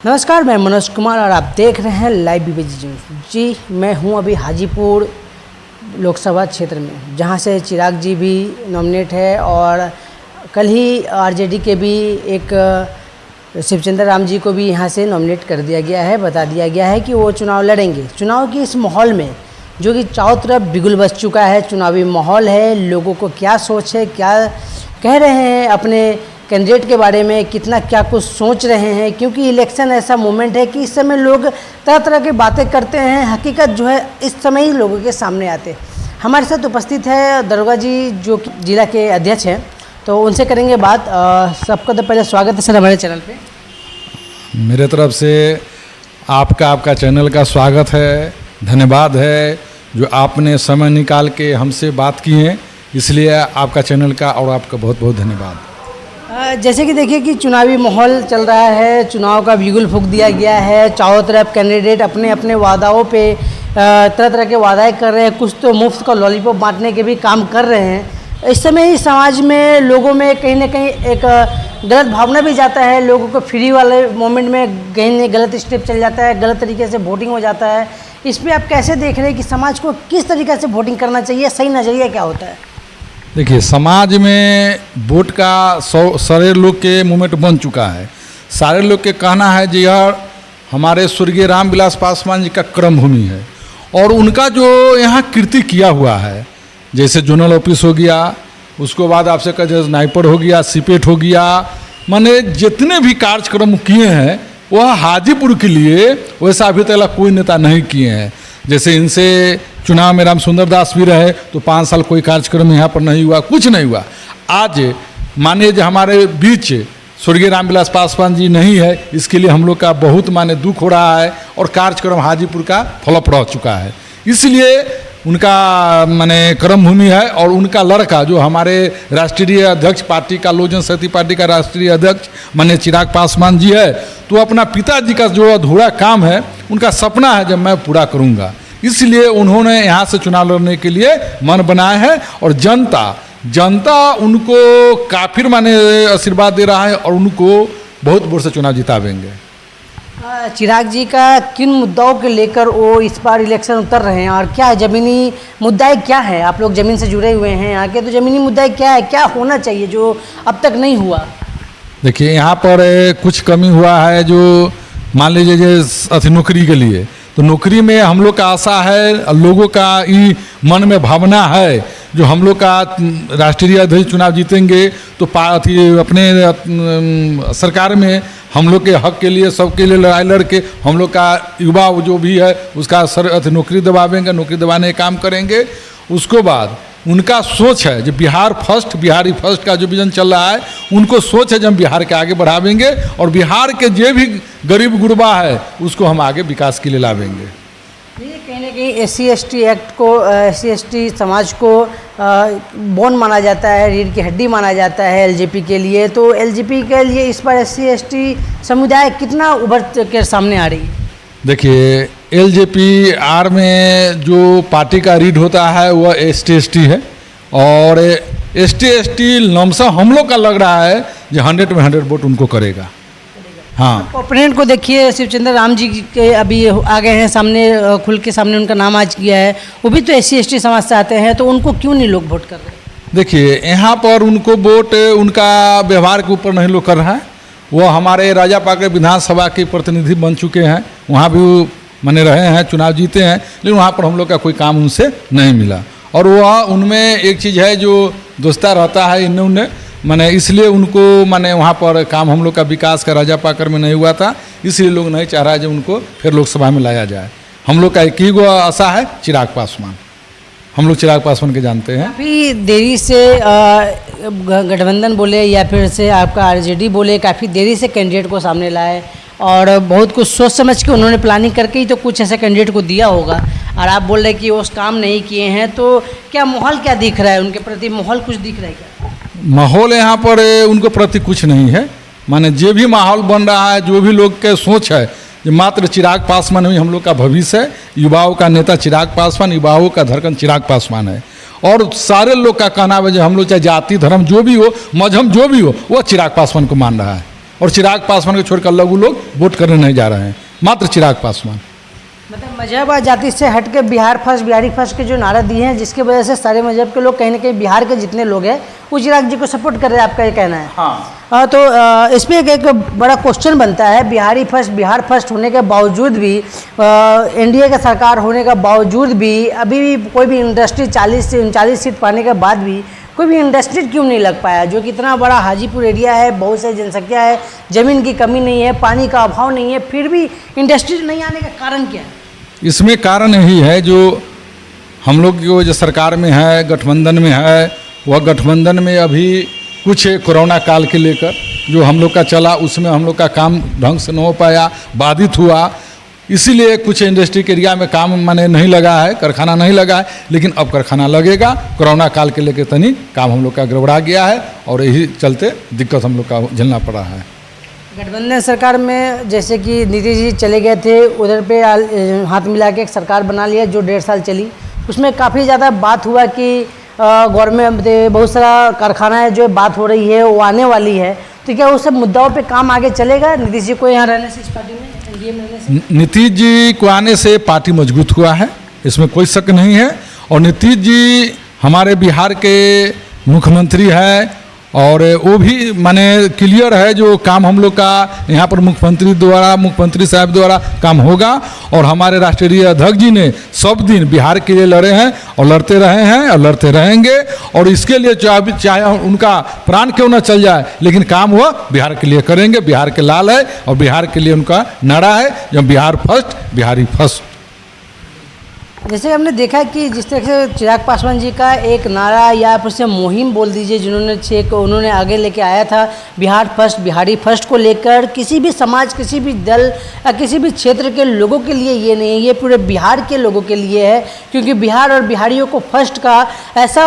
नमस्कार, मैं मनोज कुमार और आप देख रहे हैं लाइव बीबीजी न्यूज़। जी, मैं हूं अभी हाजीपुर लोकसभा क्षेत्र में, जहां से चिराग जी भी नॉमिनेट है और कल ही आरजेडी के भी एक शिवचंद्र राम जी को भी यहां से नॉमिनेट कर दिया गया है। बता दिया गया है कि वो चुनाव लड़ेंगे। चुनाव की इस माहौल में जो कि चारों तरफ बिगुल बस चुका है, चुनावी माहौल है, लोगों को क्या सोच है, क्या कह रहे हैं अपने कैंडिडेट के बारे में, कितना क्या कुछ सोच रहे हैं, क्योंकि इलेक्शन ऐसा मोमेंट है कि इस समय लोग तरह तरह की बातें करते हैं। हकीकत जो है इस समय ही लोगों के सामने आते हैं। हमारे साथ उपस्थित है दरोगा जी, जो कि जिला के अध्यक्ष हैं, तो उनसे करेंगे बात। सबका तो पहले स्वागत है सर हमारे चैनल पे। मेरे तरफ से आपका चैनल का स्वागत है, धन्यवाद है जो आपने समय निकाल के हमसे बात की है, इसलिए आपका चैनल का और आपका बहुत बहुत धन्यवाद। जैसे कि देखिए कि चुनावी माहौल चल रहा है, चुनाव का बिगुल फूंक दिया गया है, चारों तरफ कैंडिडेट अपने अपने वादाओं पे तरह तरह के वादाएं कर रहे हैं, कुछ तो मुफ्त का लॉलीपॉप बांटने के भी काम कर रहे हैं। इस समय ही समाज में लोगों में कहीं ना कहीं एक गलत भावना भी जाता है, लोगों को फ्री वाले मोमेंट में कहीं गलत स्टेप चल जाता है, गलत तरीके से वोटिंग हो जाता है। इस पर आप कैसे देख रहे हैं कि समाज को किस तरीके से वोटिंग करना चाहिए, सही नज़रिया क्या होता है? देखिए, समाज में वोट का सारे लोग के मूवमेंट बन चुका है। सारे लोग के कहना है जी यह हमारे स्वर्गीय रामविलास पासवान जी का कर्म भूमि है और उनका जो यहाँ कृति किया हुआ है, जैसे जोनल ऑफिस हो गया, उसके बाद आपसे कहा स्नाइपर हो गया, सीपेट हो गया, माने जितने भी कार्यक्रम किए हैं वह हाजीपुर के लिए वैसा अभी तक कोई नेता नहीं किए हैं। जैसे इनसे चुनाव में राम सुंदर दास भी रहे तो 5 साल कोई कार्यक्रम यहाँ पर नहीं हुआ, कुछ नहीं हुआ। आज माने जो हमारे बीच स्वर्गीय रामविलास पासवान जी नहीं है, इसके लिए हम लोग का बहुत माने दुख हो रहा है और कार्यक्रम हाजीपुर का फ्लॉप रह चुका है। इसलिए उनका माने कर्म भूमि है और उनका लड़का जो हमारे राष्ट्रीय अध्यक्ष पार्टी का, लोक जनशक्ति पार्टी का राष्ट्रीय अध्यक्ष माननीय चिराग पासवान जी है, तो अपना पिताजी का जो अधूरा काम है उनका सपना है जब मैं पूरा करूंगा, इसलिए उन्होंने यहाँ से चुनाव लड़ने के लिए मन बनाया है और जनता उनको काफी माने आशीर्वाद दे रहा है और उनको बहुत वोट से चुनाव जितावेंगे। चिराग जी का किन मुद्दाओं के लेकर वो इस बार इलेक्शन उतर रहे हैं और क्या ज़मीनी मुद्दाएं क्या है? आप लोग ज़मीन से जुड़े हुए हैं यहाँ के, तो ज़मीनी मुद्दाएं क्या है, क्या होना चाहिए जो अब तक नहीं हुआ? देखिए, यहाँ पर कुछ कमी हुआ है, जो मान लीजिए नौकरी के लिए, तो नौकरी में हम लोग का आशा है, लोगों का ये मन में भावना है, जो हम लोग का राष्ट्रीय अध्यक्ष चुनाव जीतेंगे तो अपने सरकार में हम लोग के हक के लिए, सबके लिए लड़ाई लड़के हम लोग का युवा जो भी है उसका नौकरी दिवावेंगे, नौकरी दिवाने का काम करेंगे। उसके बाद उनका सोच है जो बिहारी फर्स्ट का जो विजन चल रहा है, उनको सोच है जब हम बिहार के आगे बढ़ावेंगे और बिहार के जो भी गरीब गुरबा है उसको हम आगे विकास के लिए लावेंगे। ये कहीं ना कहीं SC/ST एक्ट को, SC/ST समाज को बोन माना जाता है, रीढ़ की हड्डी माना जाता है LJP के लिए, तो LJP के लिए इस बार SC/ST समुदाय कितना उभर कर सामने आ रही है? देखिए, LJP में जो पार्टी का रीड होता है वह ST/ST है और ST/ST लमसम हम लोग का लग रहा है जो 100 में 100 वोट उनको करेगा। हाँ, ओपोनेंट को देखिए, शिवचंद्र राम जी के अभी आ गए हैं सामने, खुल के सामने उनका नाम आज किया है, वो भी तो SC/ST समाज से आते हैं, तो उनको क्यों नहीं लोग वोट कर रहे हैं? देखिए, यहाँ पर उनको वोट उनका व्यवहार के ऊपर नहीं लोग कर रहा है। वो हमारे राजापाकर विधानसभा के प्रतिनिधि बन चुके हैं, वहाँ भी वो माने रहे हैं, चुनाव जीते हैं, लेकिन वहाँ पर हम लोग का कोई काम उनसे नहीं मिला। और वह उनमें एक चीज़ है जो दोस्ता रहता है इन्हें उन्हें, माने इसलिए उनको माने वहाँ पर काम हम लोग का विकास का राजापाकर में नहीं हुआ था, इसलिए लोग नहीं चाह रहा है जो उनको फिर लोकसभा में लाया जाए। हम लोग का एक ही आशा है, चिराग पासवान। हम लोग चिराग पासवान के जानते हैं। काफ़ी देरी से गठबंधन बोले या फिर से आपका आरजेडी बोले, काफ़ी देरी से कैंडिडेट को सामने लाए और बहुत कुछ सोच समझ के उन्होंने प्लानिंग करके ही तो कुछ ऐसे कैंडिडेट को दिया होगा, और आप बोल रहे हैं कि वो काम नहीं किए हैं, तो क्या माहौल क्या दिख रहा है उनके प्रति? माहौल कुछ दिख रहा है क्या? माहौल यहाँ पर उनको प्रति कुछ नहीं है। माने जो भी माहौल बन रहा है, जो भी लोग के सोच है, जो मात्र चिराग पासवान ही हम लोग का भविष्य है, युवाओं का नेता चिराग पासवान, युवाओं का धड़कन चिराग पासवान है। और सारे लोग का कहना है जो हम लोग चाहे जाति धर्म जो भी हो, मजहब जो भी हो, वो चिराग पासवान को मान रहा है। और चिराग पासवान को छोड़कर लघु लोग वोट करने नहीं जा रहे हैं, मात्र चिराग पासवान। मतलब मजहब और जाति से हट के बिहार फर्स्ट बिहारी फर्स्ट के जो नारा दिए हैं, जिसकी वजह से सारे मजहब के लोग कहीं ना कहीं बिहार के जितने लोग हैं वो चिराग जी को सपोर्ट कर रहे हैं, आपका ये कहना है? हाँ। तो इस पर एक बड़ा क्वेश्चन बनता है, बिहार फर्स्ट होने के बावजूद भी, एनडीए का सरकार होने के बावजूद भी अभी भी कोई भी इंडस्ट्री 40 से 39 सीट पाने के बाद भी कोई भी इंडस्ट्री क्यों नहीं लग पाया? जो कि इतना बड़ा हाजीपुर एरिया है, बहुत सारी जनसंख्या है, ज़मीन की कमी नहीं है, पानी का अभाव नहीं है, फिर भी इंडस्ट्री नहीं आने का कारण क्या है? इसमें कारण यही है, जो हम लोग जो सरकार में है, गठबंधन में है, वह गठबंधन में अभी कुछ कोरोना काल के लेकर जो हम लोग का चला, उसमें हम लोग का काम ढंग से न हो पाया, बाधित हुआ, इसीलिए कुछ इंडस्ट्री के एरिया में काम माने नहीं लगा है, कारखाना नहीं लगा है। लेकिन अब कारखाना लगेगा। कोरोना काल के लेकर तनी काम हम लोग का गड़बड़ा गया है और यही चलते दिक्कत हम लोग का झेलना पड़ा है। गठबंधन सरकार में जैसे कि नीतीश जी चले गए थे, उधर पे हाथ मिला के एक सरकार बना लिया जो 1.5 साल चली। उसमें काफ़ी ज़्यादा बात हुआ कि गवर्नमेंट बहुत सारा कारखाना है जो बात हो रही है वो आने वाली है, तो क्या उस सब मुद्दाओं पे काम आगे चलेगा नीतीश जी को यहाँ रहने से, इस पार्टी में, एनडीए में रहने से? नीतीश जी को आने से पार्टी मजबूत हुआ है, इसमें कोई शक नहीं है। और नीतीश जी हमारे बिहार के मुख्यमंत्री है और वो भी माने क्लियर है, जो काम हम लोग का यहाँ पर मुख्यमंत्री साहब द्वारा काम होगा। और हमारे राष्ट्रीय अध्यक्ष जी ने सब दिन बिहार के लिए लड़े हैं और लड़ते रहे हैं और लड़ते रहेंगे। और इसके लिए चाहे उनका प्राण क्यों ना चल जाए, लेकिन काम वो बिहार के लिए करेंगे। बिहार के लाल है और बिहार के लिए उनका नारा है, जो बिहार फर्स्ट बिहारी फर्स्ट। जैसे हमने देखा कि जिस तरह से चिराग पासवान जी का एक नारा या फिर से मुहिम बोल दीजिए, जिन्होंने उन्होंने आगे लेके आया था बिहार फर्स्ट बिहारी फर्स्ट को लेकर, किसी भी समाज, किसी भी दल या किसी भी क्षेत्र के लोगों के लिए ये नहीं है, ये पूरे बिहार के लोगों के लिए है। क्योंकि बिहार और बिहारियों को फर्स्ट का ऐसा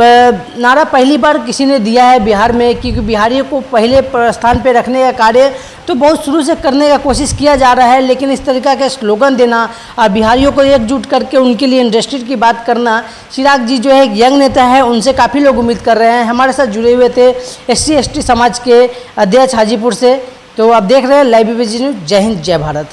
नारा पहली बार किसी ने दिया है बिहार में, क्योंकि बिहारियों को पहले स्थान पे रखने का कार्य तो बहुत शुरू से करने का कोशिश किया जा रहा है। लेकिन इस तरीका के स्लोगन देना और बिहारियों को एकजुट करके उनके लिए इंडस्ट्री की बात करना, चिराग जी जो है एक यंग नेता है, उनसे काफ़ी लोग उम्मीद कर रहे हैं। हमारे साथ जुड़े हुए थे SC/ST समाज के अध्यक्ष हाजीपुर से। तो आप देख रहे हैं लाइव BBC न्यूज़। जय हिंद, जय भारत।